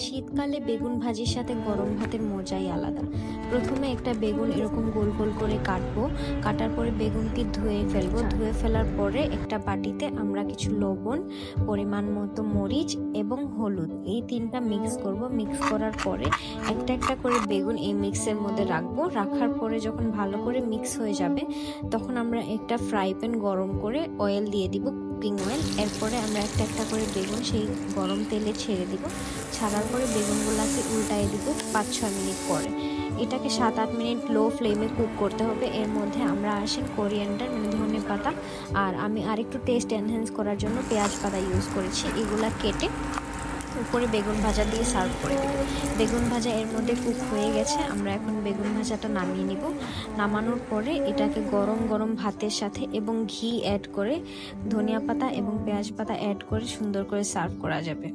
শীতকালে বেগুন ভাজির সাথে গরম ভাতের মজাই আলাদা। প্রথমে একটা বেগুন এরকম গোল গোল করে কাটবো। কাটার পরে বেগুনটি ধুয়ে ফেলবো। ধুয়ে ফেলার পরে একটা বাটিতে আমরা কিছু লবণ, পরিমাণ মতো মরিচ এবং হলুদ এই তিনটা মিক্স করব। মিক্স করার পরে একটা একটা করে বেগুন এই মিক্সের মধ্যে রাখবো। রাখার পরে যখন ভালো করে মিক্স হয়ে যাবে তখন আমরা একটা ফ্রাই প্যান গরম করে অয়েল দিয়ে দিব, কুকিং অয়েল। এরপরে আমরা একটা একটা করে বেগুন সেই গরম তেলে ছেড়ে দিব। ছাড়ার পরে বেগুনগুলোকে উল্টায় দিব 5-6 মিনিট পরে। এটাকে 7-8 মিনিট লো ফ্লেমে কুক করতে হবে। এর মধ্যে আমরা আসি কোরিয়ান্ডার মানে ধনে পাতা, আর আমি আরেকটু টেস্ট এনহ্যান্স করার জন্য পেঁয়াজ পাতা ইউজ করেছি। এগুলা কেটে উপরে বেগুন ভাজা দিয়ে সার্ভ করে দেব। বেগুন ভাজা এর মধ্যে কুক হয়ে গেছে। আমরা এখন বেগুন ভাজাটা নামিয়ে নিব। নামানোর পরে এটাকে গরম গরম ভাতের সাথে এবং ঘি অ্যাড করে, ধনিয়া পাতা এবং পেঁয়াজ পাতা অ্যাড করে সুন্দর করে সার্ভ করা যাবে।